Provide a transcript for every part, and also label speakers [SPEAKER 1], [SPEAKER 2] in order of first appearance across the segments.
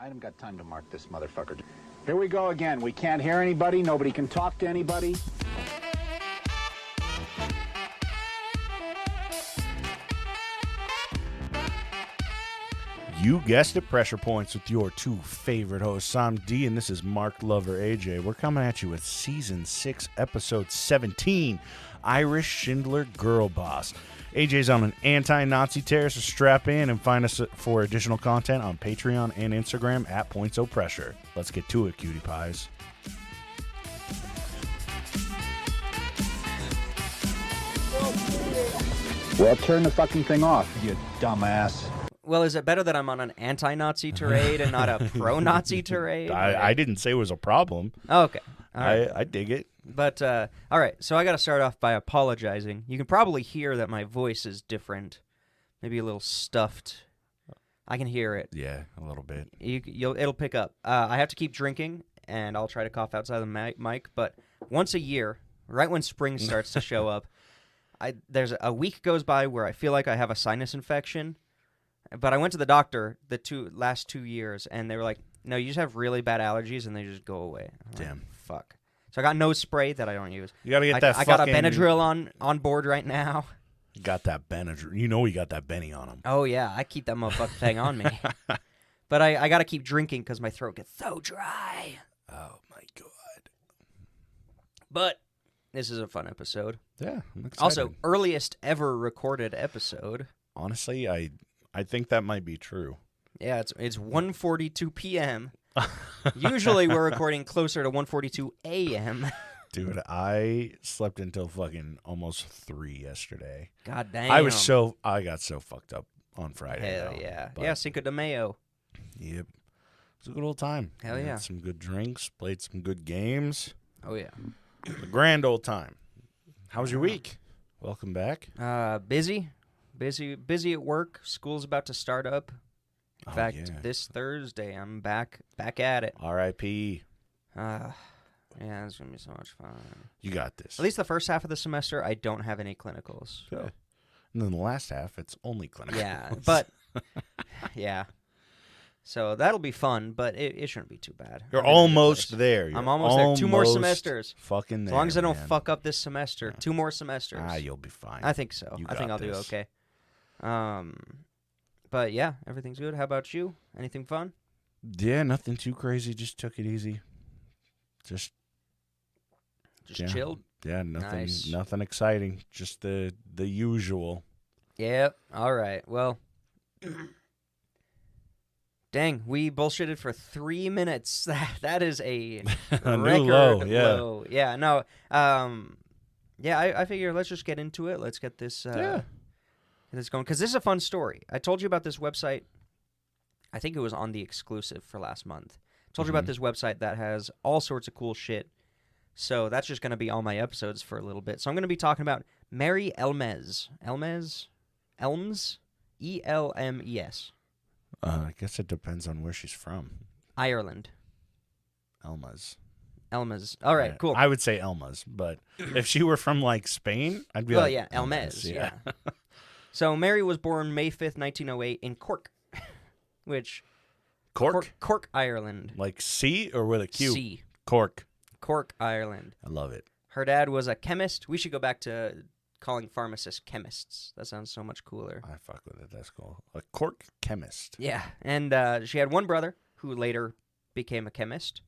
[SPEAKER 1] I haven't got time to mark this motherfucker. Here we go again. We can't hear anybody. Nobody can talk to anybody.
[SPEAKER 2] You guessed it, Pressure Points with your two favorite hosts. I'm D, and this is Mark Lover AJ. We're coming at you with Season 6, Episode 17, Irish Schindler Girlboss. AJ's on an anti-Nazi tear, so strap in and find us for additional content on Patreon and Instagram at PointsOPressure. Let's get to it, cutie pies.
[SPEAKER 1] Well, turn the fucking thing off, you dumbass.
[SPEAKER 3] Well, is it better that I'm on an anti-Nazi tirade and not a pro-Nazi tirade?
[SPEAKER 2] I didn't say it was a problem.
[SPEAKER 3] Oh, okay. All right.
[SPEAKER 2] I dig it.
[SPEAKER 3] But, all right, so I got to start off by apologizing. You can probably hear that my voice is different, maybe a little stuffed. I can hear it.
[SPEAKER 2] Yeah, a little bit.
[SPEAKER 3] It'll pick up. I have to keep drinking, and I'll try to cough outside the mic, but once a year, right when spring starts to show up, there's a week goes by where I feel like I have a sinus infection. But I went to the doctor the last 2 years, and they were like, no, you just have really bad allergies, and they just go away.
[SPEAKER 2] Damn.
[SPEAKER 3] Like, fuck. So I got nose spray that I don't use.
[SPEAKER 2] You got to get that
[SPEAKER 3] I got a Benadryl on board right now.
[SPEAKER 2] You got that Benadryl. You know you got that Benny on him.
[SPEAKER 3] Oh, yeah. I keep that motherfucking thing on me. But I got to keep drinking because my throat gets so dry.
[SPEAKER 2] Oh, my God.
[SPEAKER 3] But this is a fun episode.
[SPEAKER 2] Yeah, I'm excited.
[SPEAKER 3] Also, earliest ever recorded episode.
[SPEAKER 2] Honestly, I think that might be true.
[SPEAKER 3] Yeah, it's 1:42 p.m. Usually we're recording closer to 1:42 a.m.
[SPEAKER 2] Dude, I slept until fucking almost 3 yesterday.
[SPEAKER 3] God damn.
[SPEAKER 2] I got so fucked up on Friday.
[SPEAKER 3] Hell
[SPEAKER 2] though,
[SPEAKER 3] yeah.
[SPEAKER 2] but
[SPEAKER 3] Yeah, Cinco de Mayo.
[SPEAKER 2] Yep. It was a good old time.
[SPEAKER 3] Hell
[SPEAKER 2] We had
[SPEAKER 3] yeah.
[SPEAKER 2] some good drinks, played some good games.
[SPEAKER 3] Oh, yeah.
[SPEAKER 2] A grand old time. How was your week? Welcome back.
[SPEAKER 3] Busy at work. School's about to start up. In fact,
[SPEAKER 2] yeah.
[SPEAKER 3] this Thursday I'm back at it.
[SPEAKER 2] R.I.P.
[SPEAKER 3] Yeah, it's gonna be so much fun.
[SPEAKER 2] You got this.
[SPEAKER 3] At least the first half of the semester, I don't have any clinicals. So.
[SPEAKER 2] Yeah. And then the last half, it's only clinical.
[SPEAKER 3] Yeah, but yeah. So that'll be fun, but it shouldn't be too bad.
[SPEAKER 2] You're
[SPEAKER 3] I'm in a good
[SPEAKER 2] almost
[SPEAKER 3] place.
[SPEAKER 2] there.
[SPEAKER 3] I'm almost there. 2 more semesters.
[SPEAKER 2] Fucking there,
[SPEAKER 3] As long as I don't
[SPEAKER 2] man.
[SPEAKER 3] fuck up this semester. Yeah. 2 more semesters.
[SPEAKER 2] You'll be fine.
[SPEAKER 3] I think so.
[SPEAKER 2] You
[SPEAKER 3] I think
[SPEAKER 2] got
[SPEAKER 3] I'll do
[SPEAKER 2] this.
[SPEAKER 3] okay. But yeah, everything's good. How about you? Anything fun?
[SPEAKER 2] Yeah, nothing too crazy. Just took it easy. Just
[SPEAKER 3] chilled?
[SPEAKER 2] Yeah, nothing
[SPEAKER 3] Nice.
[SPEAKER 2] nothing exciting. Just the usual.
[SPEAKER 3] Yep. All right. Well, dang, we bullshitted for 3 minutes. That is a
[SPEAKER 2] A new
[SPEAKER 3] record
[SPEAKER 2] low, yeah.
[SPEAKER 3] low. Yeah, no. Yeah, I figure let's just get into it. Let's get this get this going, because this is a fun story. I told you about this website. I think it was on the exclusive for last month. I told you about this website that has all sorts of cool shit. So that's just going to be all my episodes for a little bit. So I'm going to be talking about Mary Elmes. Elmes? E-L-M-E-S.
[SPEAKER 2] I guess it depends on where she's from.
[SPEAKER 3] Ireland.
[SPEAKER 2] Elma's.
[SPEAKER 3] All right, cool.
[SPEAKER 2] I would say Elma's, but if she were from like Spain, I'd be
[SPEAKER 3] well,
[SPEAKER 2] like,
[SPEAKER 3] yeah, Elmes.
[SPEAKER 2] Yeah.
[SPEAKER 3] So Mary was born May 5th, 1908 in Cork, which... Cork, Ireland.
[SPEAKER 2] Like C or with a Q?
[SPEAKER 3] C.
[SPEAKER 2] Cork,
[SPEAKER 3] Ireland.
[SPEAKER 2] I love it.
[SPEAKER 3] Her dad was a chemist. We should go back to calling pharmacists chemists. That sounds so much cooler.
[SPEAKER 2] I fuck with it. That's cool. A Cork chemist.
[SPEAKER 3] Yeah, and she had one brother who later became a chemist.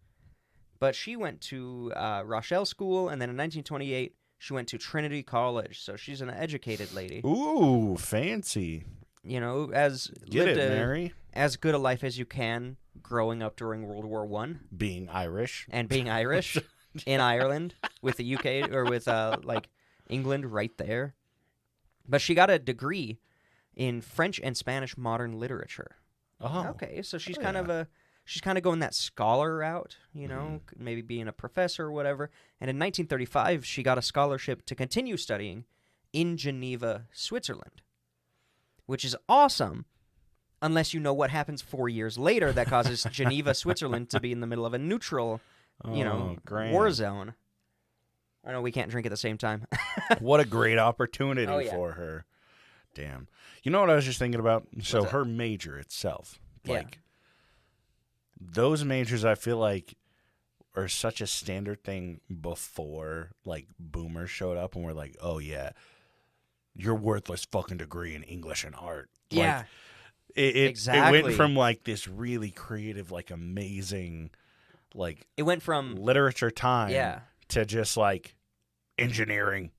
[SPEAKER 3] But she went to Rochelle School, and then in 1928, she went to Trinity College. So she's an educated lady.
[SPEAKER 2] Ooh, fancy.
[SPEAKER 3] You know,
[SPEAKER 2] Mary.
[SPEAKER 3] As good a life as you can growing up during World War I.
[SPEAKER 2] Being Irish.
[SPEAKER 3] And being Irish in Ireland with the UK or with like England right there. But she got a degree in French and Spanish modern literature.
[SPEAKER 2] Oh.
[SPEAKER 3] Okay, so she's kind of going that scholar route, you know, maybe being a professor or whatever. And in 1935, she got a scholarship to continue studying in Geneva, Switzerland, which is awesome, unless you know what happens 4 years later that causes Geneva, Switzerland to be in the middle of a neutral, war zone. I know we can't drink at the same time.
[SPEAKER 2] What a great opportunity
[SPEAKER 3] Oh, yeah.
[SPEAKER 2] for her. Damn. You know what I was just thining about? So her major itself,
[SPEAKER 3] Yeah.
[SPEAKER 2] like, those majors, I feel like, are such a standard thing before, like, boomers showed up and were like, oh, yeah, your worthless fucking degree in English and art.
[SPEAKER 3] Yeah.
[SPEAKER 2] Like, it
[SPEAKER 3] Exactly.
[SPEAKER 2] went from, like, this really creative, like, amazing, like,
[SPEAKER 3] It went from
[SPEAKER 2] literature time
[SPEAKER 3] Yeah.
[SPEAKER 2] to just, like, engineering.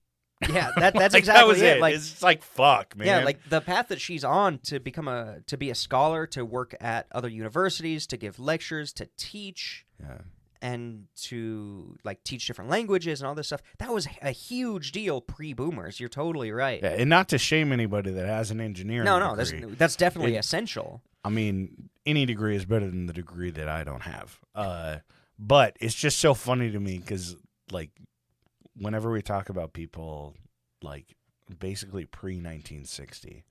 [SPEAKER 3] Yeah, that's
[SPEAKER 2] Like,
[SPEAKER 3] exactly
[SPEAKER 2] that was
[SPEAKER 3] it.
[SPEAKER 2] it.
[SPEAKER 3] Like,
[SPEAKER 2] It's like, fuck, man.
[SPEAKER 3] yeah, like the path that she's on to be a scholar, to work at other universities, to give lectures, to teach,
[SPEAKER 2] Yeah.
[SPEAKER 3] and to like teach different languages and all this stuff. That was a huge deal pre-boomers. You're totally right.
[SPEAKER 2] Yeah, and not to shame anybody that has an engineering
[SPEAKER 3] No,
[SPEAKER 2] degree.
[SPEAKER 3] that's definitely essential.
[SPEAKER 2] I mean, any degree is better than the degree that I don't have. But it's just so funny to me because, like, whenever we talk about people, like, basically pre-1960,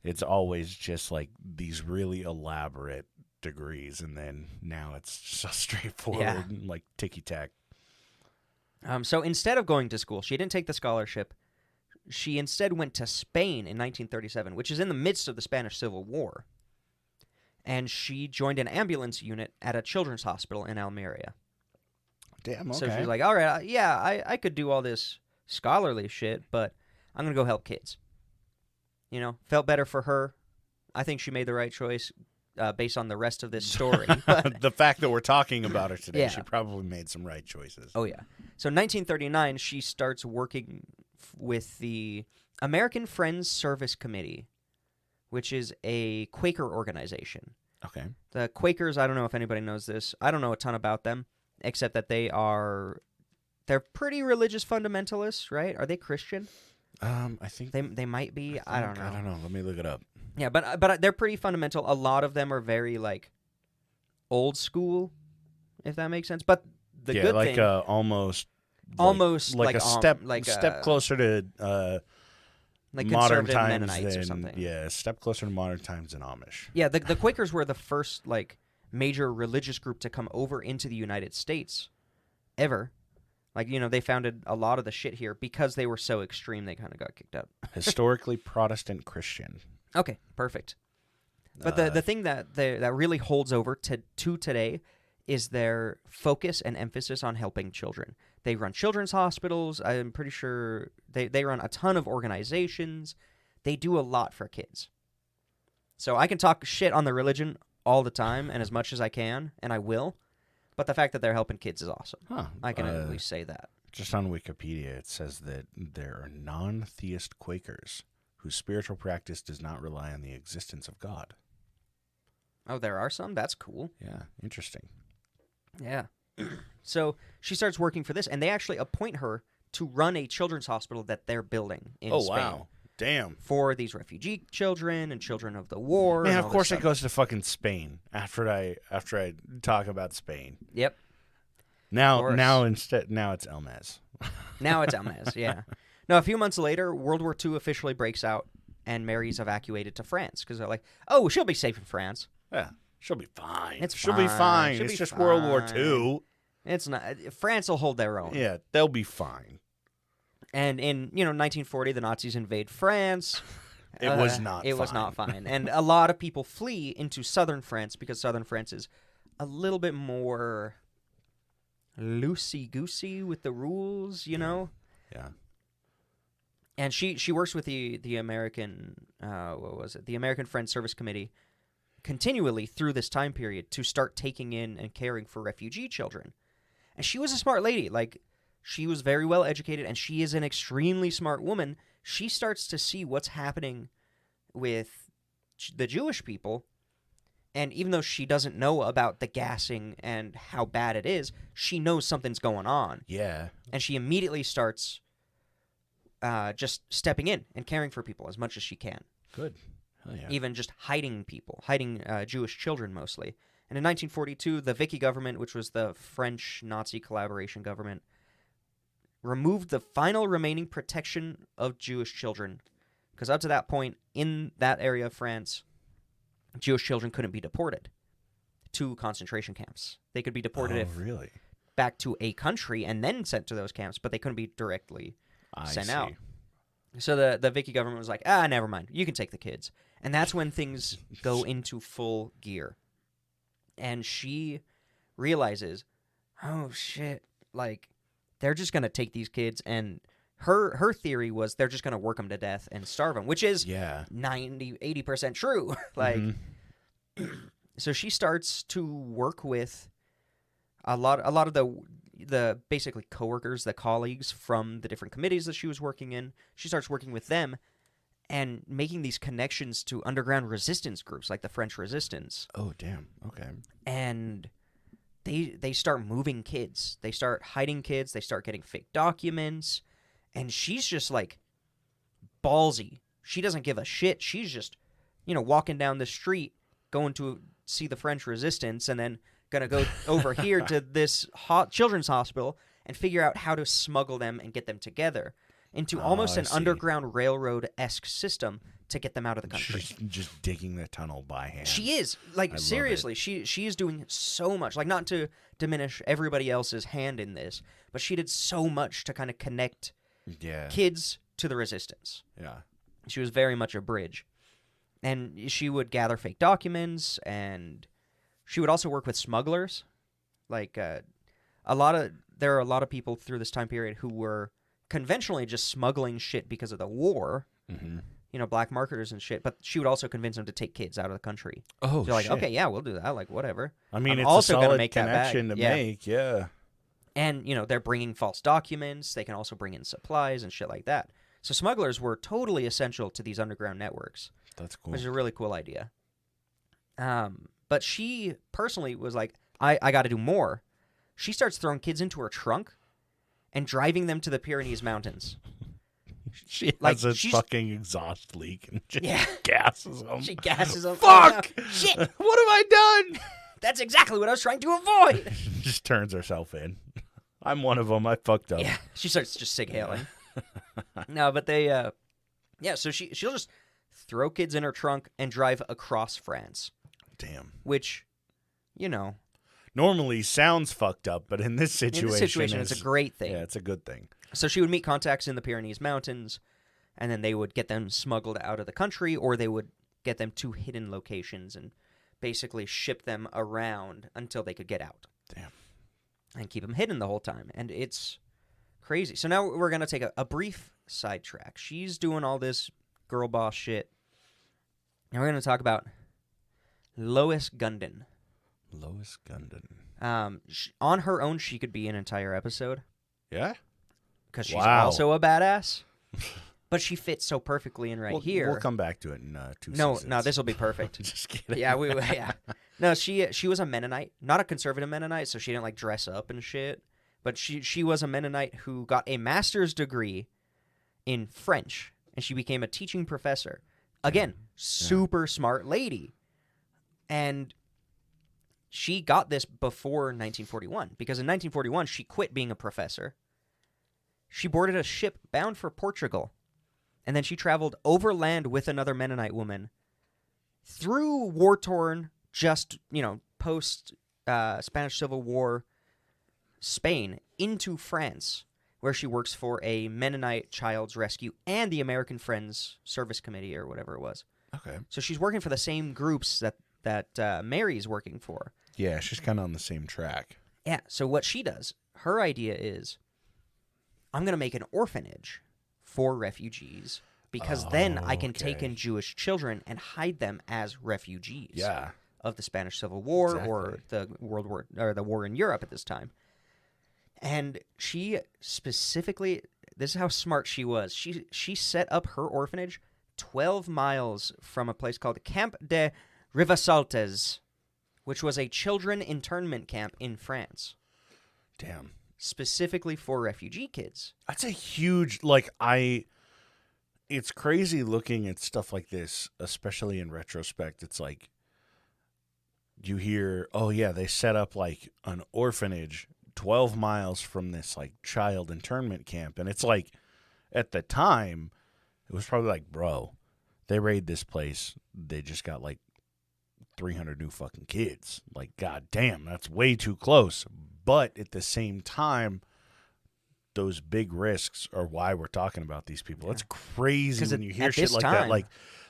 [SPEAKER 2] it's always just, like, these really elaborate degrees, and then now it's just straightforward, like, ticky-tack.
[SPEAKER 3] So instead of going to school, she didn't take the scholarship. She instead went to Spain in 1937, which is in the midst of the Spanish Civil War. And she joined an ambulance unit at a children's hospital in Almeria.
[SPEAKER 2] Damn, okay.
[SPEAKER 3] So she's like, all right, I could do all this scholarly shit, but I'm going to go help kids. You know, felt better for her. I think she made the right choice based on the rest of this story.
[SPEAKER 2] The fact that we're talking about her today,
[SPEAKER 3] Yeah.
[SPEAKER 2] she probably made some right choices.
[SPEAKER 3] Oh, yeah. So 1939, she starts working with the American Friends Service Committee, which is a Quaker organization.
[SPEAKER 2] Okay.
[SPEAKER 3] The Quakers, I don't know if anybody knows this. I don't know a ton about them, except that they're pretty religious fundamentalists, right? Are they Christian?
[SPEAKER 2] I think
[SPEAKER 3] They might be. I don't know.
[SPEAKER 2] I don't know. Let me look it up.
[SPEAKER 3] Yeah, but they're pretty fundamental. A lot of them are very like old school, if that makes sense. But the good
[SPEAKER 2] like
[SPEAKER 3] thing,
[SPEAKER 2] almost
[SPEAKER 3] like
[SPEAKER 2] a step
[SPEAKER 3] like
[SPEAKER 2] step closer to
[SPEAKER 3] like
[SPEAKER 2] modern
[SPEAKER 3] conservative
[SPEAKER 2] times
[SPEAKER 3] Mennonites
[SPEAKER 2] than
[SPEAKER 3] or something.
[SPEAKER 2] yeah, a step closer to modern times than Amish.
[SPEAKER 3] Yeah, the Quakers were the first like major religious group to come over into the United States ever. Like, you know, they founded a lot of the shit here because they were so extreme. They kind of got kicked out.
[SPEAKER 2] Historically Protestant Christian.
[SPEAKER 3] Okay, perfect. But the thing that really holds over to today is their focus and emphasis on helping children. They run children's hospitals. I'm pretty sure they run a ton of organizations. They do a lot for kids. So I can talk shit on the religion all the time and as much as I can, and I will. But the fact that they're helping kids is awesome.
[SPEAKER 2] Huh.
[SPEAKER 3] I can at least say that.
[SPEAKER 2] Just on Wikipedia, it says that there are non-theist Quakers whose spiritual practice does not rely on the existence of God.
[SPEAKER 3] Oh, there are some? That's cool.
[SPEAKER 2] Yeah, interesting.
[SPEAKER 3] Yeah. So she starts working for this, and they actually appoint her to run a children's hospital that they're building in Spain.
[SPEAKER 2] Wow. Damn.
[SPEAKER 3] For these refugee children and children of the war.
[SPEAKER 2] Man,
[SPEAKER 3] and
[SPEAKER 2] of
[SPEAKER 3] all
[SPEAKER 2] course
[SPEAKER 3] this
[SPEAKER 2] it goes to fucking Spain after I talk about Spain.
[SPEAKER 3] Yep.
[SPEAKER 2] Now
[SPEAKER 3] course.
[SPEAKER 2] now it's Elmez.
[SPEAKER 3] Now it's Almaz, yeah. Now, a few months later, World War II officially breaks out, and Mary's evacuated to France because they're like, oh, she'll be safe in France.
[SPEAKER 2] Yeah, she'll be fine.
[SPEAKER 3] It's
[SPEAKER 2] she'll be
[SPEAKER 3] fine.
[SPEAKER 2] fine.
[SPEAKER 3] She'll
[SPEAKER 2] It's
[SPEAKER 3] be
[SPEAKER 2] just World War
[SPEAKER 3] fine.
[SPEAKER 2] II.
[SPEAKER 3] It's not. France will hold their own.
[SPEAKER 2] Yeah, they'll be fine.
[SPEAKER 3] And in 1940, the Nazis invade France.
[SPEAKER 2] It was not.
[SPEAKER 3] It was not fine, and a lot of people flee into southern France because southern France is a little bit more loosey-goosey with the rules, you know.
[SPEAKER 2] Yeah.
[SPEAKER 3] And she works with the American the American Friends Service Committee continually through this time period to start taking in and caring for refugee children. And she was a smart lady. Like, she was very well educated, and she is an extremely smart woman. She starts to see what's happening with the Jewish people, and even though she doesn't know about the gassing and how bad it is, she knows something's going on.
[SPEAKER 2] Yeah.
[SPEAKER 3] And she immediately starts just stepping in and caring for people as much as she can.
[SPEAKER 2] Good. Hell yeah.
[SPEAKER 3] Even just hiding Jewish children mostly. And in 1942, the Vichy government, which was the French Nazi collaboration government, removed the final remaining protection of Jewish children. Because up to that point, in that area of France, Jewish children couldn't be deported to concentration camps. They could be deported
[SPEAKER 2] really?
[SPEAKER 3] back to a country and then sent to those camps, but they couldn't be directly sent out. So the Vichy government was like, never mind. You can take the kids. And that's when things go into full gear. And she realizes, oh shit, like they're just gonna take these kids, and her theory was they're just gonna work them to death and starve them, which is 80% true. Like, so she starts to work with a lot of the basically coworkers, the colleagues from the different committees that she was working in. She starts working with them and making these connections to underground resistance groups like the French Resistance.
[SPEAKER 2] Oh, damn. Okay.
[SPEAKER 3] And they start moving kids. They start hiding kids. They start getting fake documents. And she's just like ballsy. She doesn't give a shit. She's just, walking down the street, going to see the French Resistance, and then going to go over here to this children's hospital and figure out how to smuggle them and get them together into almost an underground railroad-esque system to get them out of the country.
[SPEAKER 2] She's just digging the tunnel by hand.
[SPEAKER 3] She is. Like, seriously, she is doing so much. Like, not to diminish everybody else's hand in this, but she did so much to kind of connect kids to the resistance.
[SPEAKER 2] Yeah.
[SPEAKER 3] She was very much a bridge. And she would gather fake documents, and she would also work with smugglers. Like, there are a lot of people through this time period who were conventionally just smuggling shit because of the war. Mm-hmm. Black marketers and shit. But she would also convince them to take kids out of the country.
[SPEAKER 2] Oh,
[SPEAKER 3] so like,
[SPEAKER 2] shit.
[SPEAKER 3] Okay, yeah, we'll do that. Like, whatever.
[SPEAKER 2] I mean,
[SPEAKER 3] I'm
[SPEAKER 2] it's
[SPEAKER 3] also
[SPEAKER 2] a solid
[SPEAKER 3] gonna make
[SPEAKER 2] connection to make, yeah.
[SPEAKER 3] And, they're bringing false documents. They can also bring in supplies and shit like that. So smugglers were totally essential to these underground networks.
[SPEAKER 2] That's cool.
[SPEAKER 3] Which is a really cool idea. But she personally was like, I got to do more. She starts throwing kids into her trunk and driving them to the Pyrenees Mountains.
[SPEAKER 2] She has a fucking exhaust leak and just gasses them.
[SPEAKER 3] She gasses them.
[SPEAKER 2] Fuck!
[SPEAKER 3] Oh, no. Shit!
[SPEAKER 2] What have I done?
[SPEAKER 3] That's exactly what I was trying to avoid.
[SPEAKER 2] Just turns herself in. I'm one of them. I fucked up.
[SPEAKER 3] Yeah, she starts just sig-hailing. No, but they, so she'll just throw kids in her trunk and drive across France.
[SPEAKER 2] Damn.
[SPEAKER 3] Which,
[SPEAKER 2] normally sounds fucked up, but in this situation,
[SPEAKER 3] it's a great thing.
[SPEAKER 2] Yeah, it's a good thing.
[SPEAKER 3] So she would meet contacts in the Pyrenees Mountains, and then they would get them smuggled out of the country, or they would get them to hidden locations and basically ship them around until they could get out.
[SPEAKER 2] Damn.
[SPEAKER 3] And keep them hidden the whole time. And it's crazy. So now we're going to take a brief sidetrack. She's doing all this girl boss shit. And we're going to talk about Lois Gundin.
[SPEAKER 2] Lois Gundin.
[SPEAKER 3] On her own, she could be an entire episode.
[SPEAKER 2] Yeah?
[SPEAKER 3] Because she's also a badass. But she fits so perfectly in here.
[SPEAKER 2] We'll come back to it in 2 seasons.
[SPEAKER 3] No, this will be perfect.
[SPEAKER 2] Just kidding.
[SPEAKER 3] Yeah. No, she was a Mennonite, not a conservative Mennonite, so she didn't like dress up and shit. But she was a Mennonite who got a master's degree in French, and she became a teaching professor. Again, super smart lady. And she got this before 1941, because in 1941 she quit being a professor. She boarded a ship bound for Portugal. And then she traveled overland with another Mennonite woman through war-torn, post-Spanish Civil War Spain into France, where she works for a Mennonite Child's Rescue and the American Friends Service Committee or whatever it was.
[SPEAKER 2] Okay.
[SPEAKER 3] So she's working for the same groups that Mary's working for.
[SPEAKER 2] Yeah, she's kind of on the same track.
[SPEAKER 3] Yeah, so what she does, her idea is, I'm going to make an orphanage for refugees, because then I can take in Jewish children and hide them as refugees of the Spanish Civil War or the the war in Europe at this time. And she specifically, this is how smart she was. She set up her orphanage 12 miles from a place called Camp de Rivesaltes, which was a children internment camp in France.
[SPEAKER 2] Damn.
[SPEAKER 3] Specifically for refugee kids.
[SPEAKER 2] That's a huge, it's crazy looking at stuff like this, especially in retrospect. It's like, you hear, oh yeah, they set up like an orphanage 12 miles from this like child internment camp. And it's like, at the time, it was probably like, bro, they raid this place, they just got like 300 new fucking kids. Like, god damn, that's way too close. But at the same time, those big risks are why we're talking about these people. It's crazy when you hear shit like that.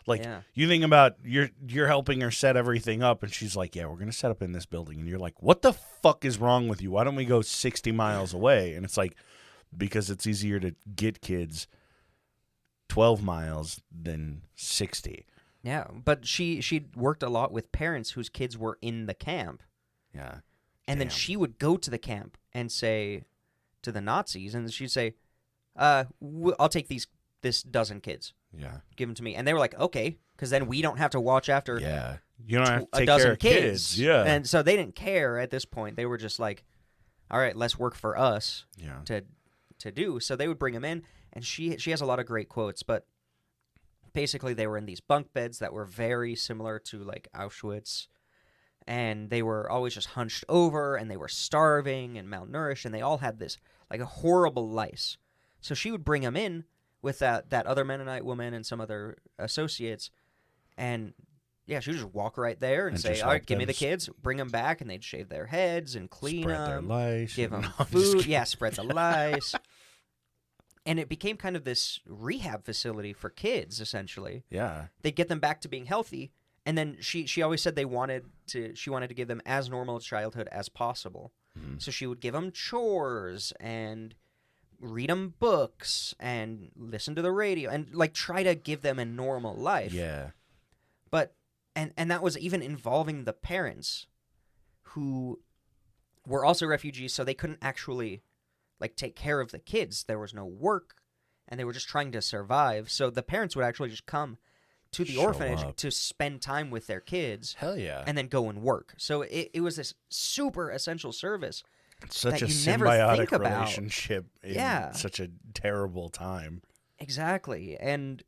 [SPEAKER 2] Like,
[SPEAKER 3] Yeah.
[SPEAKER 2] you think about you're helping her set everything up, and she's like, yeah, we're going to set up in this building. And you're like, what the fuck is wrong with you? Why don't we go 60 miles away? And it's like, because it's easier to get kids 12 miles than 60.
[SPEAKER 3] Yeah, but she worked a lot with parents whose kids were in the camp.
[SPEAKER 2] Yeah.
[SPEAKER 3] And then
[SPEAKER 2] Damn.
[SPEAKER 3] she would go to the camp and say to the Nazis, and she'd say, I'll take this dozen kids.
[SPEAKER 2] Yeah.
[SPEAKER 3] Give them to me. And they were like, okay, because then we don't have to watch after
[SPEAKER 2] Yeah. You don't have to
[SPEAKER 3] a
[SPEAKER 2] take
[SPEAKER 3] dozen
[SPEAKER 2] care of kids. Yeah.
[SPEAKER 3] And so they didn't care at this point. They were just like, all right, let's work for us
[SPEAKER 2] yeah.
[SPEAKER 3] to do. So they would bring them in, and she has a lot of great quotes, but basically they were in these bunk beds that were very similar to like Auschwitz, and they were always just hunched over, and they were starving and malnourished, and they all had this like a horrible lice. So she would bring them in with that other Mennonite woman and some other associates, and yeah, she would just walk right there and say,
[SPEAKER 2] just
[SPEAKER 3] all right,
[SPEAKER 2] help
[SPEAKER 3] give me
[SPEAKER 2] them
[SPEAKER 3] the kids, bring them back, and they'd shave their heads and clean
[SPEAKER 2] Spread their
[SPEAKER 3] them,
[SPEAKER 2] lice.
[SPEAKER 3] give them
[SPEAKER 2] No, I'm just
[SPEAKER 3] food,
[SPEAKER 2] kidding.
[SPEAKER 3] yeah, spread the lice. And it became kind of this rehab facility for kids, essentially.
[SPEAKER 2] Yeah.
[SPEAKER 3] They'd get them back to being healthy, and then she always said she wanted to give them as normal a childhood as possible.
[SPEAKER 2] Mm-hmm.
[SPEAKER 3] So she would give them chores and read them books and listen to the radio and like try to give them a normal life.
[SPEAKER 2] Yeah.
[SPEAKER 3] But and that was even involving the parents, who were also refugees, so they couldn't actually like take care of the kids. There was no work, and they were just trying to survive. So the parents would actually just come to the
[SPEAKER 2] Show
[SPEAKER 3] orphanage
[SPEAKER 2] up.
[SPEAKER 3] to spend time with their kids
[SPEAKER 2] Hell yeah.
[SPEAKER 3] and then go and work. So it was this super essential service.
[SPEAKER 2] It's such
[SPEAKER 3] that
[SPEAKER 2] a
[SPEAKER 3] you never
[SPEAKER 2] symbiotic
[SPEAKER 3] think about.
[SPEAKER 2] relationship in
[SPEAKER 3] Yeah.
[SPEAKER 2] such a terrible time.
[SPEAKER 3] Exactly. And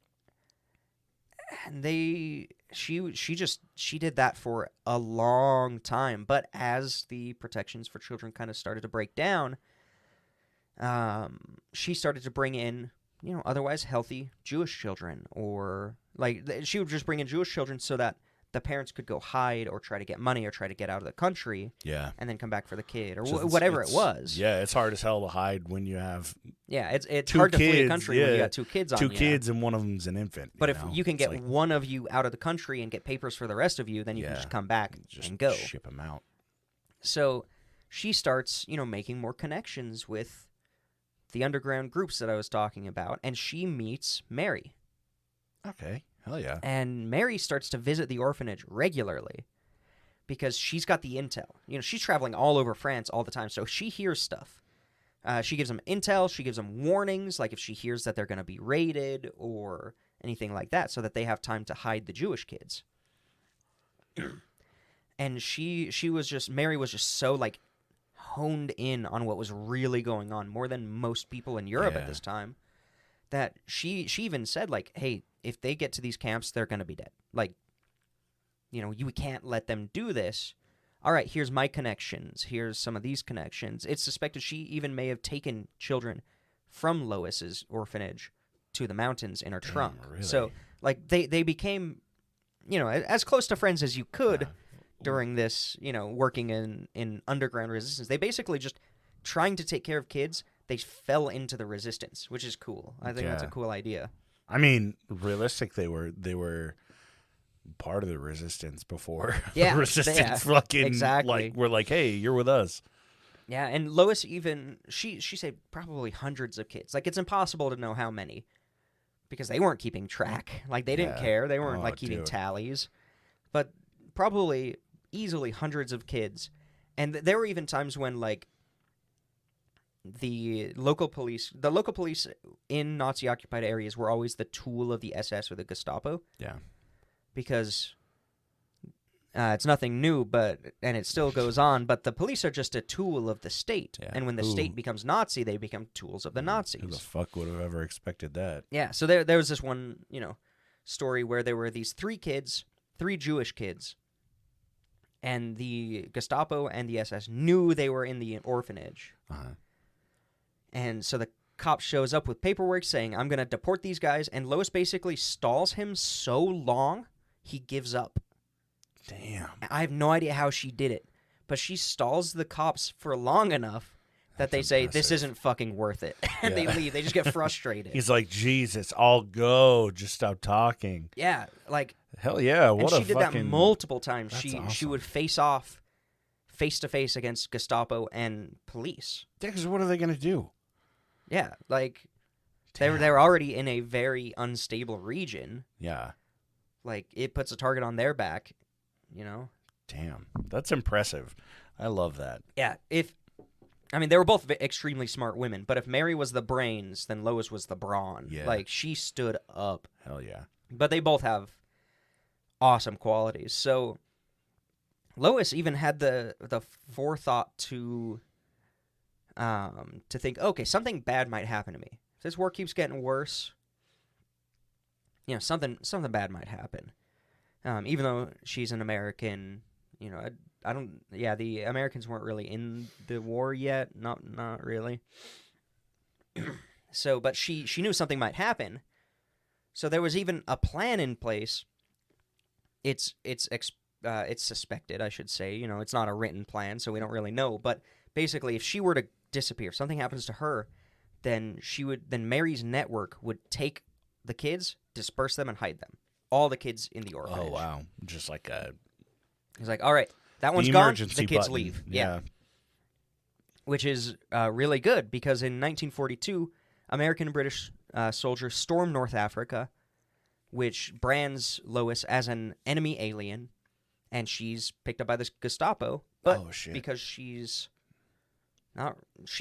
[SPEAKER 3] she did that for a long time. But as the protections for children kind of started to break down, she started to bring in, otherwise healthy Jewish children, or like she would just bring in Jewish children so that the parents could go hide or try to get money or try to get out of the country
[SPEAKER 2] Yeah.
[SPEAKER 3] and then come back for the kid or
[SPEAKER 2] So
[SPEAKER 3] whatever it was.
[SPEAKER 2] Yeah, it's hard as hell to hide when you have
[SPEAKER 3] Yeah, it's
[SPEAKER 2] two
[SPEAKER 3] hard to flee a
[SPEAKER 2] kids,
[SPEAKER 3] country when you
[SPEAKER 2] yeah.
[SPEAKER 3] got two kids on
[SPEAKER 2] two
[SPEAKER 3] you.
[SPEAKER 2] kids and one of them's an infant.
[SPEAKER 3] But if
[SPEAKER 2] know?
[SPEAKER 3] you can
[SPEAKER 2] It's
[SPEAKER 3] get
[SPEAKER 2] like,
[SPEAKER 3] one of you out of the country and get papers for the rest of you, then you can
[SPEAKER 2] Yeah.
[SPEAKER 3] just come back
[SPEAKER 2] just
[SPEAKER 3] and go.
[SPEAKER 2] ship them out.
[SPEAKER 3] So she starts, making more connections with the underground groups that I was talking about, and she meets Mary.
[SPEAKER 2] Okay. Hell yeah.
[SPEAKER 3] And Mary starts to visit the orphanage regularly because she's got the intel. She's traveling all over France all the time, so she hears stuff. She gives them intel. She gives them warnings, like if she hears that they're going to be raided or anything like that, so that they have time to hide the Jewish kids. And Mary was just so like honed in on what was really going on, more than most people in Europe
[SPEAKER 2] Yeah.
[SPEAKER 3] at this time, that she even said like, hey, if they get to these camps, they're going to be dead. Like, you can't let them do this. All right, here's my connections. Here's some of these connections. It's suspected she even may have taken children from Lois's orphanage to the mountains in her trunk.
[SPEAKER 2] really?
[SPEAKER 3] So, like, they became, as close to friends as you could during this, working in underground resistance. They basically just trying to take care of kids. They fell into the resistance, which is cool. I think that's a
[SPEAKER 2] Yeah.
[SPEAKER 3] cool idea.
[SPEAKER 2] I mean, realistic, they were part of the resistance before.
[SPEAKER 3] Yeah,
[SPEAKER 2] resistance
[SPEAKER 3] yeah,
[SPEAKER 2] fucking
[SPEAKER 3] exactly.
[SPEAKER 2] like we're like, hey, you're with us.
[SPEAKER 3] Yeah, and Lois even she said probably hundreds of kids. Like, it's impossible to know how many because they weren't keeping track. Like, they didn't
[SPEAKER 2] Yeah.
[SPEAKER 3] care. They weren't
[SPEAKER 2] Oh,
[SPEAKER 3] like keeping
[SPEAKER 2] dude.
[SPEAKER 3] tallies. But probably easily hundreds of kids. And there were even times when like the local police in Nazi occupied areas were always the tool of the SS or the Gestapo,
[SPEAKER 2] Yeah.
[SPEAKER 3] because it's nothing new, and it still goes on, but the police are just a tool of the state.
[SPEAKER 2] Yeah.
[SPEAKER 3] And when the
[SPEAKER 2] Ooh.
[SPEAKER 3] state becomes Nazi, they become tools of the
[SPEAKER 2] Who the
[SPEAKER 3] Nazis.
[SPEAKER 2] fuck would have ever expected that?
[SPEAKER 3] Yeah, so there was this one, story where there were these three Jewish kids, and the Gestapo and the SS knew they were in the orphanage.
[SPEAKER 2] Uh-huh.
[SPEAKER 3] And so the cop shows up with paperwork saying, I'm going to deport these guys, and Lois basically stalls him so long, he gives up.
[SPEAKER 2] Damn.
[SPEAKER 3] I have no idea how she did it, but she stalls the cops for long enough that they say, this isn't fucking worth it. And they leave. They just get frustrated.
[SPEAKER 2] He's like, Jesus, I'll go. Just stop talking.
[SPEAKER 3] Yeah, like...
[SPEAKER 2] Hell yeah, what
[SPEAKER 3] and
[SPEAKER 2] a
[SPEAKER 3] she did that multiple times.
[SPEAKER 2] That's
[SPEAKER 3] She
[SPEAKER 2] awesome.
[SPEAKER 3] would face off face-to-face against Gestapo and police.
[SPEAKER 2] Yeah, 'cause what are they going to do?
[SPEAKER 3] Yeah, like, they were already in a very unstable region.
[SPEAKER 2] Yeah.
[SPEAKER 3] Like, it puts a target on their back, you know?
[SPEAKER 2] Damn. That's impressive. I love that.
[SPEAKER 3] Yeah, they were both extremely smart women, but if Mary was the brains, then Lois was the brawn.
[SPEAKER 2] Yeah.
[SPEAKER 3] Like, she stood up.
[SPEAKER 2] Hell yeah.
[SPEAKER 3] But they both have awesome qualities. So, Lois even had the forethought to think, okay, something bad might happen to me. If this war keeps getting worse, you know, something bad might happen. Even though she's an American, you know, I don't. Yeah, the Americans weren't really in the war yet. Not really. So, but she knew something might happen. So there was even a plan in place. It's suspected, I should say. You know, it's not a written plan, so we don't really know. But basically, if she were to disappear, if something happens to her, then Mary's network would take the kids, disperse them, and hide them. All the kids in the orphanage.
[SPEAKER 2] Oh, wow. Just like a...
[SPEAKER 3] He's like, all right, that one's gone, the kids
[SPEAKER 2] button.
[SPEAKER 3] leave.
[SPEAKER 2] Yeah.
[SPEAKER 3] Which is really good, because in 1942, American and British soldiers stormed North Africa, which brands Lois as an enemy alien, and she's picked up by the Gestapo. But because she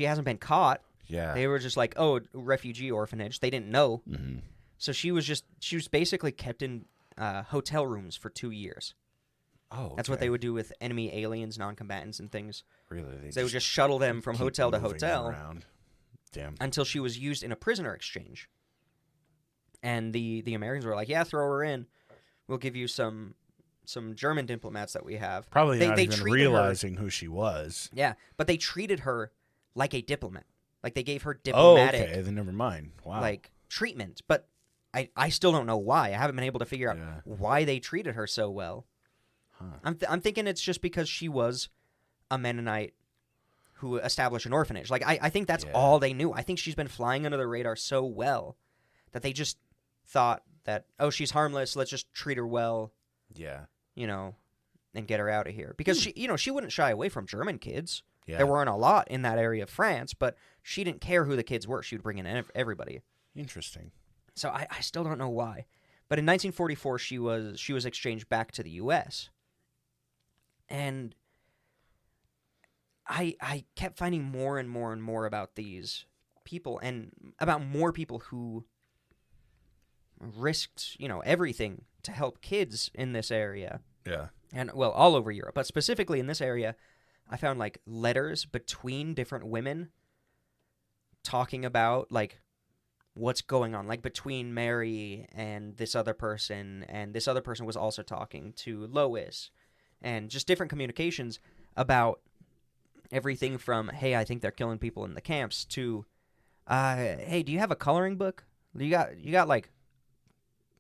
[SPEAKER 3] hasn't been caught, they were just like, oh, refugee orphanage. They didn't know.
[SPEAKER 2] Mm-hmm.
[SPEAKER 3] So she was basically kept in hotel rooms for 2 years.
[SPEAKER 2] Oh, okay.
[SPEAKER 3] That's what they would do with enemy aliens, non-combatants, and things.
[SPEAKER 2] Really?
[SPEAKER 3] They would just shuttle them from hotel to
[SPEAKER 2] moving
[SPEAKER 3] hotel
[SPEAKER 2] around. Damn.
[SPEAKER 3] until she was used in a prisoner exchange. And the Americans were like, yeah, throw her in. We'll give you some German diplomats that we have.
[SPEAKER 2] Probably not
[SPEAKER 3] they
[SPEAKER 2] even
[SPEAKER 3] treated
[SPEAKER 2] realizing who she was.
[SPEAKER 3] Yeah, but they treated her like a diplomat. Like, they gave her diplomatic
[SPEAKER 2] okay. Then never mind. Wow.
[SPEAKER 3] like treatment. But I still don't know why. I haven't been able to figure out why they treated her so well.
[SPEAKER 2] Huh.
[SPEAKER 3] I'm thinking it's just because she was a Mennonite who established an orphanage. Like, I think that's all they knew. I think she's been flying under the radar so well that they just thought that, oh, she's harmless, let's just treat her well.
[SPEAKER 2] Yeah.
[SPEAKER 3] You know, and get her out of here. Because she wouldn't shy away from German kids.
[SPEAKER 2] Yeah.
[SPEAKER 3] There weren't a lot in that area of France, but she didn't care who the kids were. She would bring in everybody.
[SPEAKER 2] Interesting.
[SPEAKER 3] So I still don't know why. But in 1944, she was exchanged back to the U.S. And I kept finding more and more and more about these people, and about more people who risked, everything to help kids in this area.
[SPEAKER 2] Yeah.
[SPEAKER 3] And, well, all over Europe. But specifically in this area, I found, like, letters between different women talking about, like, what's going on. Like, between Mary and this other person was also talking to Lois. And just different communications about everything from, hey, I think they're killing people in the camps, to, hey, do you have a coloring book? You got like,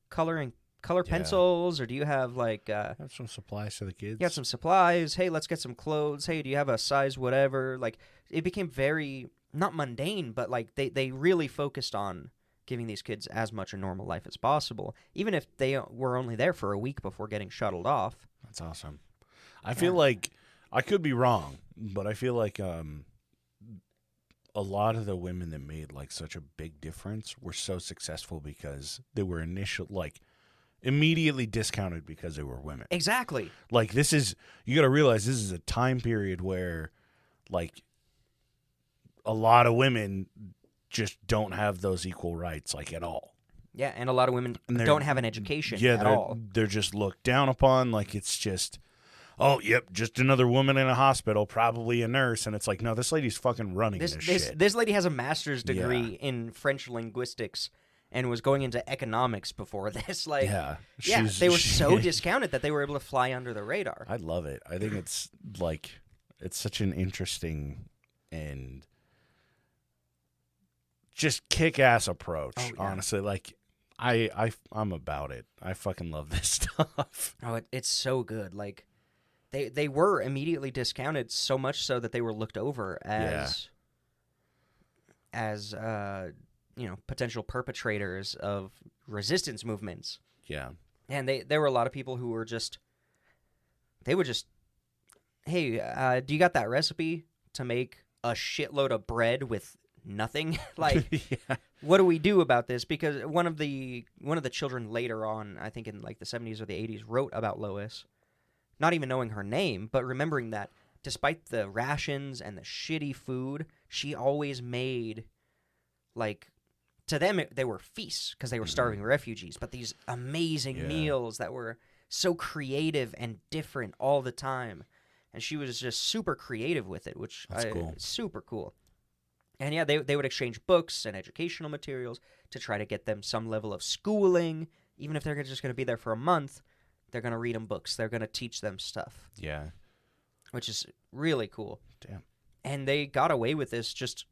[SPEAKER 3] color pencils, or do you have, like...
[SPEAKER 2] have some supplies for the kids.
[SPEAKER 3] You got some supplies. Hey, let's get some clothes. Hey, do you have a size whatever? Like, it became very, not mundane, but, like, they really focused on giving these kids as much a normal life as possible, even if they were only there for a week before getting shuttled off.
[SPEAKER 2] That's awesome. I feel like, I could be wrong, but I feel like a lot of the women that made, like, such a big difference were so successful because they were immediately discounted because they were women.
[SPEAKER 3] Exactly.
[SPEAKER 2] Like, you got to realize this is a time period where, like, a lot of women just don't have those equal rights, like, at all.
[SPEAKER 3] Yeah, and a lot of women don't have an education at all.
[SPEAKER 2] They're just looked down upon, like it's just, oh, yep, just another woman in a hospital, probably a nurse. And it's like, no, this lady's fucking running this shit.
[SPEAKER 3] This lady has a master's degree in French linguistics and was going into economics before this. Like, they were so discounted that they were able to fly under the radar.
[SPEAKER 2] I love it. I think it's like, it's such an interesting and just kick-ass approach, honestly. Like, I'm about it. I fucking love this stuff.
[SPEAKER 3] Oh, it's so good. Like, they were immediately discounted, so much so that they were looked over as as potential perpetrators of resistance movements.
[SPEAKER 2] Yeah.
[SPEAKER 3] And there were a lot of people who were they would just, hey, do you got that recipe to make a shitload of bread with nothing? Like,
[SPEAKER 2] Yeah.
[SPEAKER 3] what do we do about this? Because one of the children later on, I think in like the 70s or the 80s, wrote about Lois, not even knowing her name, but remembering that despite the rations and the shitty food, she always made, like, to them they were feasts because they were starving refugees, but these amazing meals that were so creative and different all the time. And she was just super creative with it, which
[SPEAKER 2] That's cool.
[SPEAKER 3] Super cool. And yeah, they would exchange books and educational materials to try to get them some level of schooling. Even if they're just going to be there for a month, they're going to read them books. They're going to teach them stuff.
[SPEAKER 2] Yeah.
[SPEAKER 3] Which is really cool.
[SPEAKER 2] Damn.
[SPEAKER 3] And they got away with this just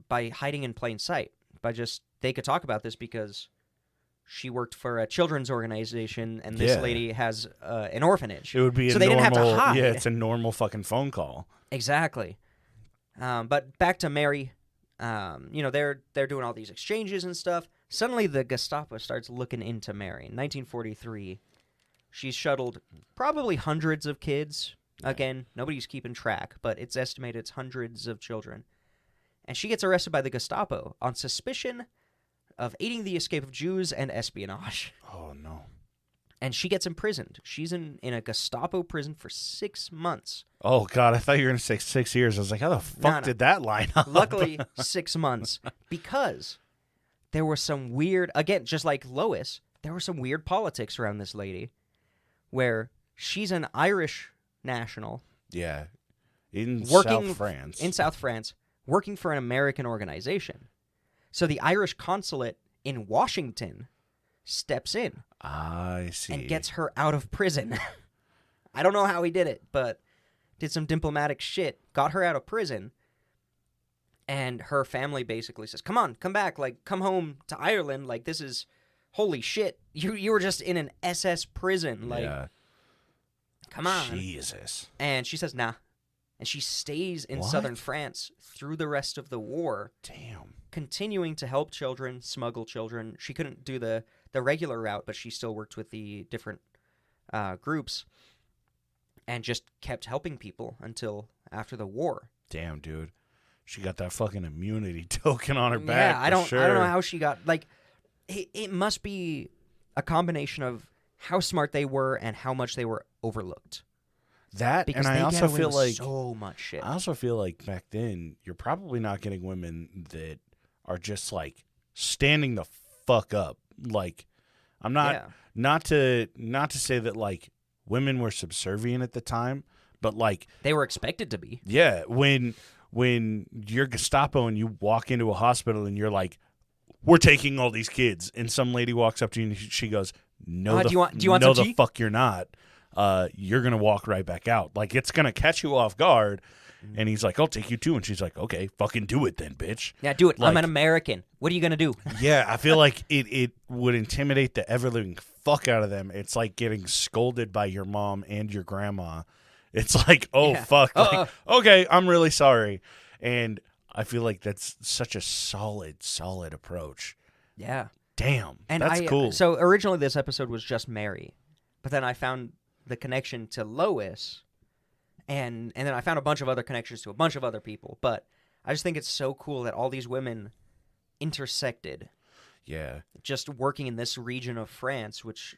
[SPEAKER 3] by hiding in plain sight. They could talk about this because she worked for a children's organization, and this lady has an orphanage.
[SPEAKER 2] It would be
[SPEAKER 3] so they didn't have to hide.
[SPEAKER 2] Yeah, it's a normal fucking phone call.
[SPEAKER 3] Exactly. But back to Mary. They're doing all these exchanges and stuff. Suddenly, the Gestapo starts looking into Mary. In 1943, she's shuttled probably hundreds of kids. Again, nobody's keeping track, but it's estimated it's hundreds of children. And she gets arrested by the Gestapo on suspicion of aiding the escape of Jews and espionage.
[SPEAKER 2] Oh, no.
[SPEAKER 3] And she gets imprisoned. She's in a Gestapo prison for 6 months.
[SPEAKER 2] Oh, God, I thought you were going to say 6 years. I was like, how the fuck did that line up?
[SPEAKER 3] Luckily, 6 months. Because there were some weird, again, just like Lois, there were some weird politics around this lady where she's an Irish national.
[SPEAKER 2] Yeah. In South France.
[SPEAKER 3] In South France, working for an American organization. So the Irish consulate in Washington steps in.
[SPEAKER 2] I see.
[SPEAKER 3] And gets her out of prison. I don't know how he did it, but did some diplomatic shit, got her out of prison, and her family basically says, come on, come back, like, come home to Ireland, like, this is, holy shit, you were just in an SS prison, like, come on.
[SPEAKER 2] Jesus.
[SPEAKER 3] And she says, nah. And she stays in southern France through the rest of the war.
[SPEAKER 2] Damn.
[SPEAKER 3] Continuing to help children, smuggle children. She couldn't do the regular route, but she still worked with the different groups and just kept helping people until after the war.
[SPEAKER 2] Damn, dude. She got that fucking immunity token on her back.
[SPEAKER 3] Yeah, I don't know how she got, like, it must be a combination of how smart they were and how much they were overlooked.
[SPEAKER 2] That,
[SPEAKER 3] because
[SPEAKER 2] and I also feel like
[SPEAKER 3] so much shit.
[SPEAKER 2] I also feel like back then you're probably not getting women that are just like standing the fuck up. Like, I'm not to say that like women were subservient at the time, but like
[SPEAKER 3] they were expected to be.
[SPEAKER 2] Yeah, when you're Gestapo and you walk into a hospital and you're like, we're taking all these kids, and some lady walks up to you and she goes, no,
[SPEAKER 3] do you want some
[SPEAKER 2] the
[SPEAKER 3] tea?
[SPEAKER 2] Fuck you're not. You're going to walk right back out. Like, it's going to catch you off guard. And he's like, I'll take you too. And she's like, okay, fucking do it then, bitch.
[SPEAKER 3] Yeah, do it.
[SPEAKER 2] Like,
[SPEAKER 3] I'm an American. What are you going to do?
[SPEAKER 2] Yeah, I feel like it would intimidate the ever-living fuck out of them. It's like getting scolded by your mom and your grandma. It's like, fuck. Like, okay, I'm really sorry. And I feel like that's such a solid approach.
[SPEAKER 3] Yeah.
[SPEAKER 2] Damn,
[SPEAKER 3] and
[SPEAKER 2] that's cool.
[SPEAKER 3] So originally this episode was just Mary. But then I found the connection to Lois, and then I found a bunch of other connections to a bunch of other people. But I just think it's so cool that all these women intersected.
[SPEAKER 2] Yeah.
[SPEAKER 3] Just working in this region of France, which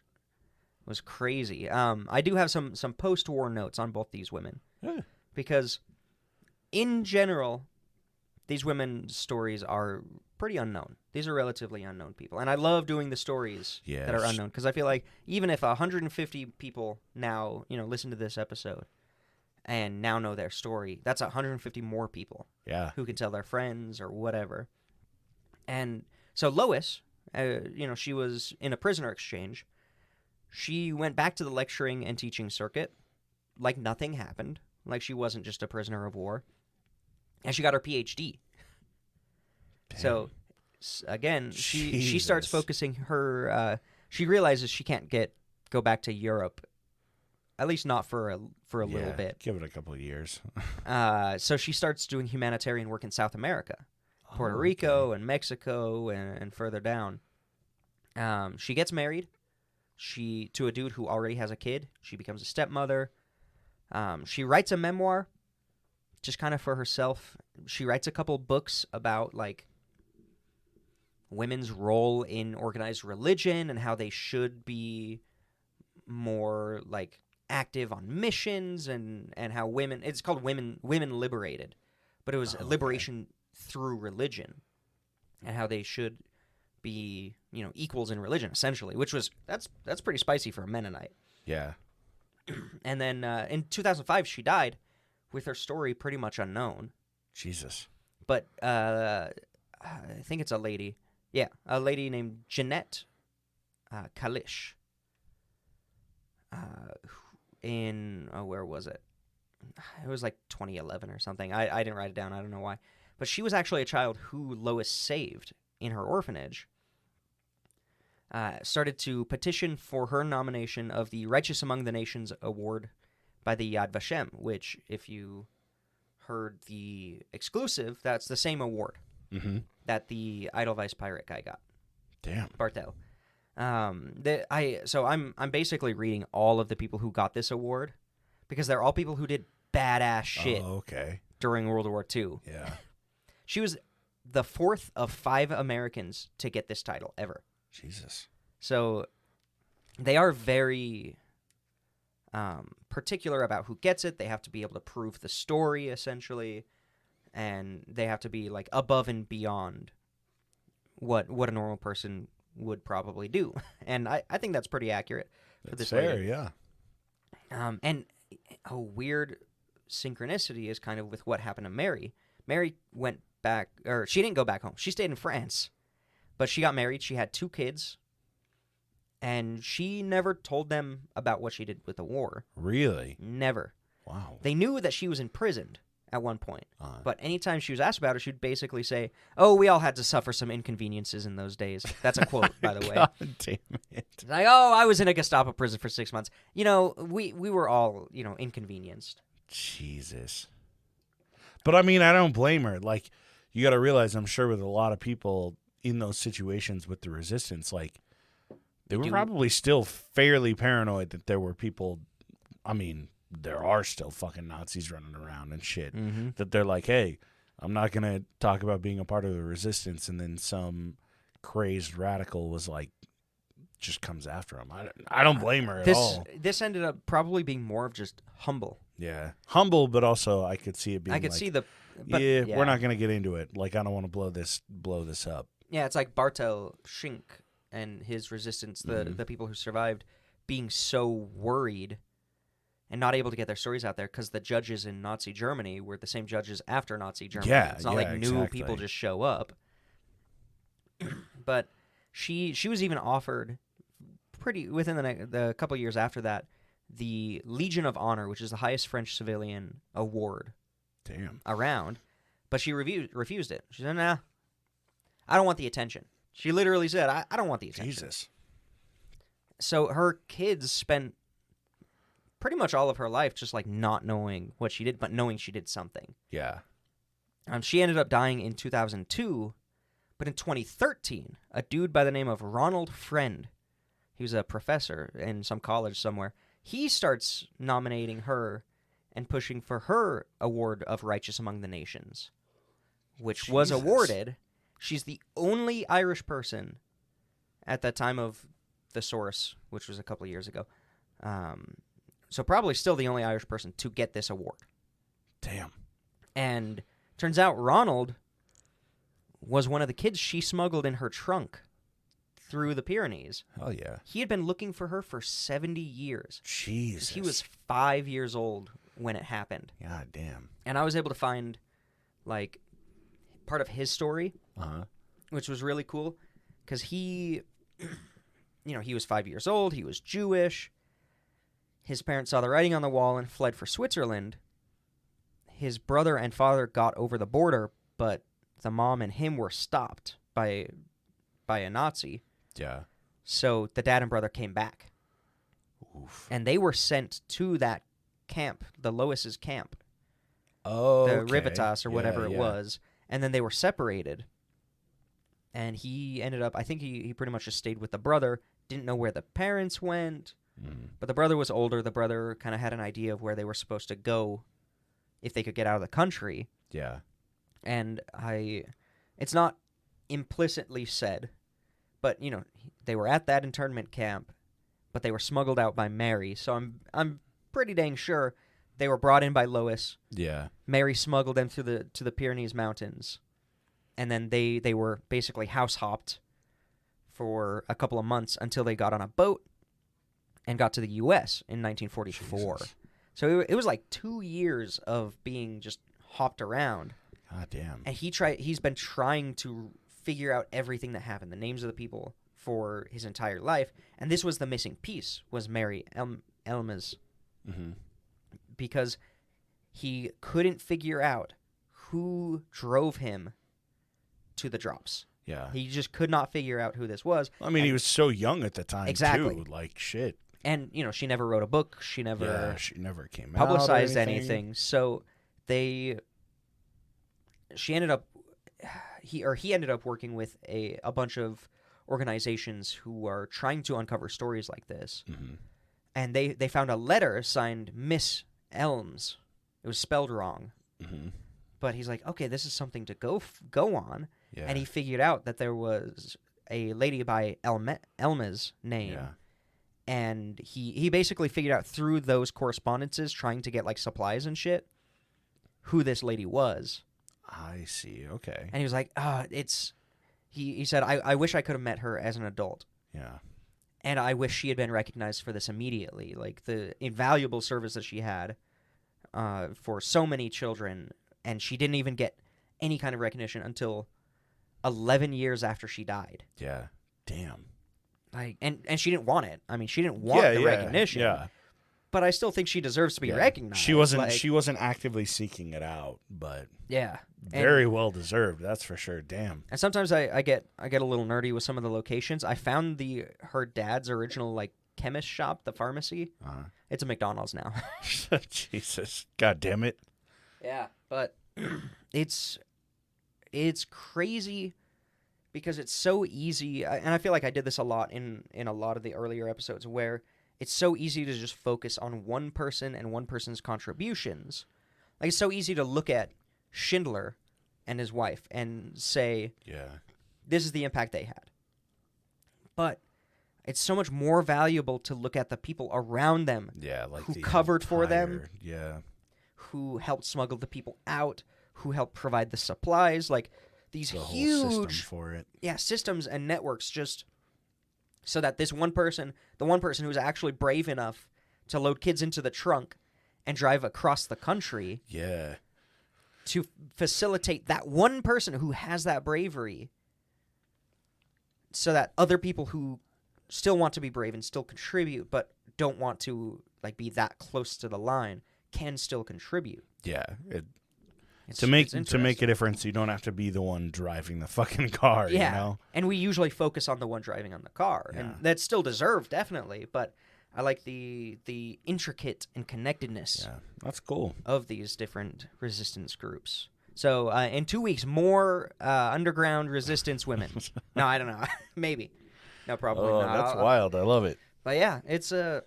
[SPEAKER 3] was crazy. I do have some post-war notes on both these women.
[SPEAKER 2] Yeah.
[SPEAKER 3] Because in general, these women's stories are pretty unknown. These are relatively unknown people. And I love doing the stories that are unknown, because I feel like even if 150 people now, listen to this episode and now know their story, that's 150 more people who can tell their friends or whatever. And so Lois, she was in a prisoner exchange. She went back to the lecturing and teaching circuit like nothing happened, like she wasn't just a prisoner of war. And she got her PhD. Damn. So, again, she starts focusing her... she realizes she can't go back to Europe at least not for a little bit.
[SPEAKER 2] Give it a couple of years.
[SPEAKER 3] So she starts doing humanitarian work in South America, Puerto Rico and Mexico and further down. She gets married to a dude who already has a kid. She becomes a stepmother. She writes a memoir just kind of for herself. She writes a couple books about like women's role in organized religion and how they should be more like active on missions and how women, it's called Women Liberated, but it was liberation through religion and how they should be, equals in religion essentially, which was that's pretty spicy for a Mennonite.
[SPEAKER 2] Yeah.
[SPEAKER 3] And then in 2005 she died with her story pretty much unknown.
[SPEAKER 2] Jesus.
[SPEAKER 3] But I think it's a lady. Yeah, a lady named Jeanette Kalish. Where was it? It was like 2011 or something. I didn't write it down. I don't know why. But she was actually a child who Lois saved in her orphanage. Started to petition for her nomination of the Righteous Among the Nations Award by the Yad Vashem, which, if you heard the exclusive, that's the same award that the Edelweiss pirate guy got.
[SPEAKER 2] Damn.
[SPEAKER 3] Bartel. So I'm basically reading all of the people who got this award because they're all people who did badass shit during World War II.
[SPEAKER 2] Yeah.
[SPEAKER 3] She was the fourth of 5 Americans to get this title ever.
[SPEAKER 2] Jesus.
[SPEAKER 3] So they are very particular about who gets it. They have to be able to prove the story, essentially, and they have to be like above and beyond what a normal person would probably do. And I think that's pretty accurate for this
[SPEAKER 2] fair,
[SPEAKER 3] lady.
[SPEAKER 2] yeah.
[SPEAKER 3] And a weird synchronicity is kind of with what happened to Mary. Mary went back, or she didn't go back home. She stayed in France, but she got married. She had 2 kids, and she never told them about what she did with the war.
[SPEAKER 2] Really?
[SPEAKER 3] Never.
[SPEAKER 2] Wow.
[SPEAKER 3] They knew that she was imprisoned at one point, but anytime she was asked about it, she'd basically say, "Oh, we all had to suffer some inconveniences in those days." That's a quote, by the way.
[SPEAKER 2] God damn it.
[SPEAKER 3] Like, "Oh, I was in a Gestapo prison for 6 months." We were all, inconvenienced.
[SPEAKER 2] Jesus. But I mean, I don't blame her. Like, you got to realize, I'm sure with a lot of people in those situations with the resistance, like, they were probably still fairly paranoid that there were people, I mean, there are still fucking Nazis running around and shit.
[SPEAKER 3] Mm-hmm.
[SPEAKER 2] That they're like, hey, I'm not going to talk about being a part of the resistance. And then some crazed radical was like, just comes after him. I don't blame her at all.
[SPEAKER 3] This ended up probably being more of just humble.
[SPEAKER 2] Yeah. Humble, but also I could see it being
[SPEAKER 3] I could
[SPEAKER 2] like,
[SPEAKER 3] see the...
[SPEAKER 2] yeah, we're not going to get into it. Like, I don't want to blow this up.
[SPEAKER 3] Yeah, it's like Bartel Schink and his resistance, the people who survived, being so worried and not able to get their stories out there because the judges in Nazi Germany were the same judges after Nazi Germany.
[SPEAKER 2] Yeah,
[SPEAKER 3] it's not like new people just show up. But she was even offered within the couple years after that the Legion of Honor, which is the highest French civilian award around, but she refused it. She said, "Nah, I don't want the attention." She literally said, I don't want the attention.
[SPEAKER 2] Jesus.
[SPEAKER 3] So her kids spent pretty much all of her life just like not knowing what she did, but knowing she did something.
[SPEAKER 2] Yeah.
[SPEAKER 3] She ended up dying in 2002, but in 2013, a dude by the name of Ronald Friend, he was a professor in some college somewhere, he starts nominating her and pushing for her award of Righteous Among the Nations, which was awarded. She's the only Irish person at that time of the source, which was a couple of years ago. So probably still the only Irish person to get this award.
[SPEAKER 2] Damn.
[SPEAKER 3] And turns out Ronald was one of the kids she smuggled in her trunk through the Pyrenees.
[SPEAKER 2] Hell yeah.
[SPEAKER 3] He had been looking for her for 70 years.
[SPEAKER 2] Jesus.
[SPEAKER 3] He was 5 years old when it happened.
[SPEAKER 2] God damn.
[SPEAKER 3] And I was able to find, like, part of his story, which was really cool, because he was 5 years old, he was Jewish, his parents saw the writing on the wall and fled for Switzerland. His brother and father got over the border, but the mom and him were stopped by a Nazi.
[SPEAKER 2] Yeah.
[SPEAKER 3] So the dad and brother came back.
[SPEAKER 2] Oof.
[SPEAKER 3] And they were sent to that camp, the Lois's camp,
[SPEAKER 2] Oh,
[SPEAKER 3] the
[SPEAKER 2] okay.
[SPEAKER 3] Rivitas or
[SPEAKER 2] Yeah,
[SPEAKER 3] whatever it
[SPEAKER 2] yeah.
[SPEAKER 3] was. And then they were separated. And he ended up, I think he pretty much just stayed with the brother, didn't know where the parents went. But the brother was older. The brother kind of had an idea of where they were supposed to go if they could get out of the country.
[SPEAKER 2] Yeah.
[SPEAKER 3] And it's not implicitly said, but, they were at that internment camp, but they were smuggled out by Mary. So I'm pretty dang sure they were brought in by Lois.
[SPEAKER 2] Yeah.
[SPEAKER 3] Mary smuggled them to the Pyrenees Mountains. And then they were basically house hopped for a couple of months until they got on a boat and got to the U.S. in 1944.
[SPEAKER 2] Jesus.
[SPEAKER 3] So it was like 2 years of being just hopped around.
[SPEAKER 2] God damn.
[SPEAKER 3] And he's been trying to figure out everything that happened, the names of the people, for his entire life. And this was the missing piece, was Mary Elma's.
[SPEAKER 2] Mm-hmm.
[SPEAKER 3] Because he couldn't figure out who drove him to the drops.
[SPEAKER 2] Yeah.
[SPEAKER 3] He just could not figure out who this was.
[SPEAKER 2] I mean, he was so young at the time,
[SPEAKER 3] Exactly.
[SPEAKER 2] too. Like, shit.
[SPEAKER 3] And, she never wrote a book. She never
[SPEAKER 2] She never came
[SPEAKER 3] publicized
[SPEAKER 2] out or
[SPEAKER 3] anything. So he ended up working with a bunch of organizations who are trying to uncover stories like this.
[SPEAKER 2] Mm-hmm.
[SPEAKER 3] And they found a letter signed Miss Elms. It was spelled wrong.
[SPEAKER 2] Mm-hmm.
[SPEAKER 3] But he's like, okay, this is something to go on.
[SPEAKER 2] Yeah.
[SPEAKER 3] And he figured out that there was a lady by Elma's name.
[SPEAKER 2] Yeah.
[SPEAKER 3] And he basically figured out through those correspondences, trying to get like supplies and shit, who this lady was.
[SPEAKER 2] I see. Okay.
[SPEAKER 3] And he was like, he said, I wish I could have met her as an adult.
[SPEAKER 2] Yeah.
[SPEAKER 3] And I wish she had been recognized for this immediately. Like the invaluable service that she had for so many children. And she didn't even get any kind of recognition until 11 years after she died.
[SPEAKER 2] Yeah. Damn.
[SPEAKER 3] Like, and she didn't want it. I mean, she didn't want the recognition.
[SPEAKER 2] Yeah.
[SPEAKER 3] But I still think she deserves to be recognized.
[SPEAKER 2] She wasn't.
[SPEAKER 3] Like,
[SPEAKER 2] She wasn't actively seeking it out, but
[SPEAKER 3] yeah,
[SPEAKER 2] very well deserved. That's for sure. Damn.
[SPEAKER 3] And sometimes I get a little nerdy with some of the locations. I found her dad's original like chemist shop, the pharmacy. It's a McDonald's now.
[SPEAKER 2] Jesus. God damn it.
[SPEAKER 3] Yeah, but it's crazy because it's so easy, and I feel like I did this a lot in a lot of the earlier episodes, where it's so easy to just focus on one person and one person's contributions. Like, it's so easy to look at Schindler and his wife and say,
[SPEAKER 2] Yeah.
[SPEAKER 3] this is the impact they had. But it's so much more valuable to look at the people around them
[SPEAKER 2] Yeah. Like
[SPEAKER 3] who
[SPEAKER 2] the
[SPEAKER 3] covered for them,
[SPEAKER 2] entire- Yeah.
[SPEAKER 3] who helped smuggle the people out, who helped provide the supplies, like these
[SPEAKER 2] The whole
[SPEAKER 3] huge
[SPEAKER 2] system for it.
[SPEAKER 3] systems and networks, just so that this one person, the one person who was actually brave enough to load kids into the trunk and drive across the country
[SPEAKER 2] Yeah.
[SPEAKER 3] to facilitate that one person who has that bravery, so that other people who still want to be brave and still contribute but don't want to like be that close to the line can still contribute.
[SPEAKER 2] Yeah.
[SPEAKER 3] It's
[SPEAKER 2] To make
[SPEAKER 3] interesting.
[SPEAKER 2] a difference, you don't have to be the one driving the fucking car.
[SPEAKER 3] Yeah,
[SPEAKER 2] You know.
[SPEAKER 3] and we usually focus on the one driving on the car,
[SPEAKER 2] Yeah.
[SPEAKER 3] and that's still deserved, definitely. But I like the intricate and connectedness
[SPEAKER 2] Yeah. That's cool.
[SPEAKER 3] of these different resistance groups. So in 2 weeks, more underground resistance women. No, I don't know. Maybe. No, probably
[SPEAKER 2] Oh,
[SPEAKER 3] not.
[SPEAKER 2] that's wild. I love it.
[SPEAKER 3] But yeah, it's a.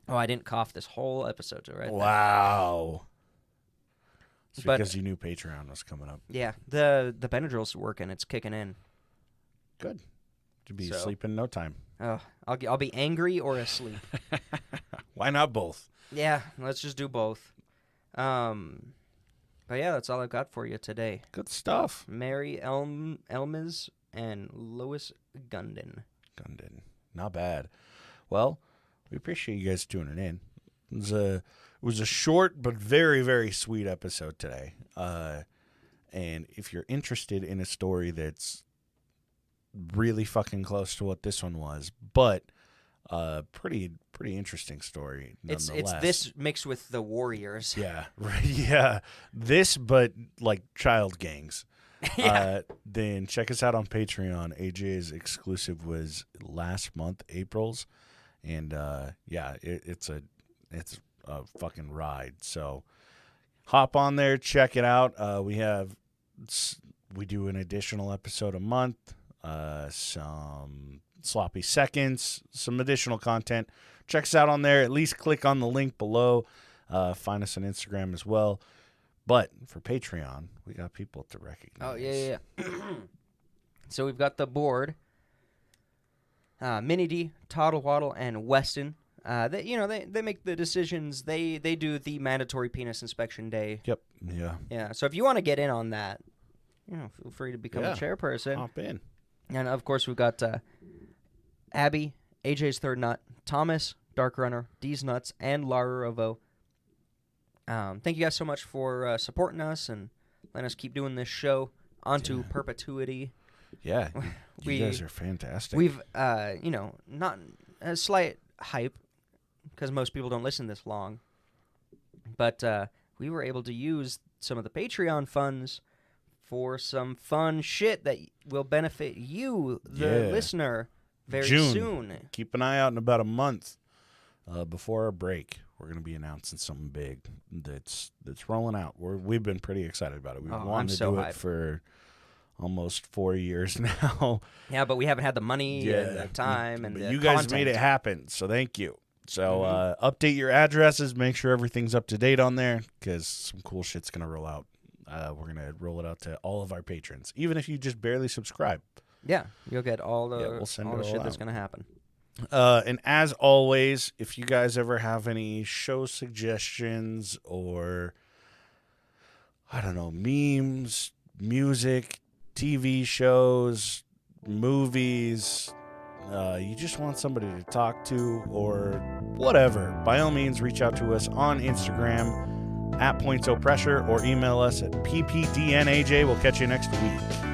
[SPEAKER 3] Oh, I didn't cough this whole episode, right?
[SPEAKER 2] Wow. It's
[SPEAKER 3] But-
[SPEAKER 2] because you knew Patreon was coming up.
[SPEAKER 3] Yeah, the Benadryl's working. It's kicking in.
[SPEAKER 2] Good. To be
[SPEAKER 3] So-
[SPEAKER 2] asleep in no time.
[SPEAKER 3] Oh, I'll be angry or asleep.
[SPEAKER 2] Why not both?
[SPEAKER 3] Yeah, let's just do both. But yeah, that's all I've got for you today.
[SPEAKER 2] Good stuff.
[SPEAKER 3] Mary Elmas and Lois Gundin.
[SPEAKER 2] Gundin. Not bad. Well, we appreciate you guys tuning in. It was a short but very, very sweet episode today. And if you're interested in a story that's really fucking close to what this one was, but pretty interesting story
[SPEAKER 3] It's
[SPEAKER 2] nonetheless.
[SPEAKER 3] this mixed with the Warriors.
[SPEAKER 2] Yeah, right. Yeah, this, but like child gangs.
[SPEAKER 3] Yeah.
[SPEAKER 2] Then check us out on Patreon. AJ's exclusive was last month, April's, And yeah, it's a fucking ride. So hop on there, check it out. We do an additional episode a month, some sloppy seconds, some additional content. Check us out on there. At least click on the link below. Find us on Instagram as well. But for Patreon, we got people to recognize.
[SPEAKER 3] Oh, yeah. So we've got the board. Minnie D, Toddle Waddle, and Weston. They make the decisions. They do the mandatory penis inspection day.
[SPEAKER 2] Yep. Yeah.
[SPEAKER 3] Yeah. So if you want to get in on that, feel free to become a chairperson.
[SPEAKER 2] Hop in.
[SPEAKER 3] And of course we've got Abby, AJ's third nut, Thomas, Dark Runner, D's nuts, and Lara Rovo. Thank you guys so much for supporting us and letting us keep doing this show onto perpetuity.
[SPEAKER 2] Yeah, you guys are fantastic.
[SPEAKER 3] We've, not a slight hype because most people don't listen this long, but we were able to use some of the Patreon funds for some fun shit that will benefit you, the listener, very soon.
[SPEAKER 2] Keep an eye out in about a month before our break. We're going to be announcing something big that's rolling out. We've been pretty excited about it. We've wanted to do it for almost 4 years now.
[SPEAKER 3] Yeah, but we haven't had the money and the time and the
[SPEAKER 2] you guys
[SPEAKER 3] content.
[SPEAKER 2] made it happen, so thank you. So update your addresses, make sure everything's up to date on there, because some cool shit's going to roll out. We're going to roll it out to all of our patrons, even if you just barely subscribe.
[SPEAKER 3] Yeah, you'll get all the,
[SPEAKER 2] we'll send
[SPEAKER 3] all the
[SPEAKER 2] it all
[SPEAKER 3] shit that's
[SPEAKER 2] out.
[SPEAKER 3] going to happen.
[SPEAKER 2] And as always, if you guys ever have any show suggestions or, I don't know, memes, music, TV shows, movies, you just want somebody to talk to or whatever, by all means, reach out to us on Instagram @PointsOPressure or email us at ppdnaj. We'll catch you next week.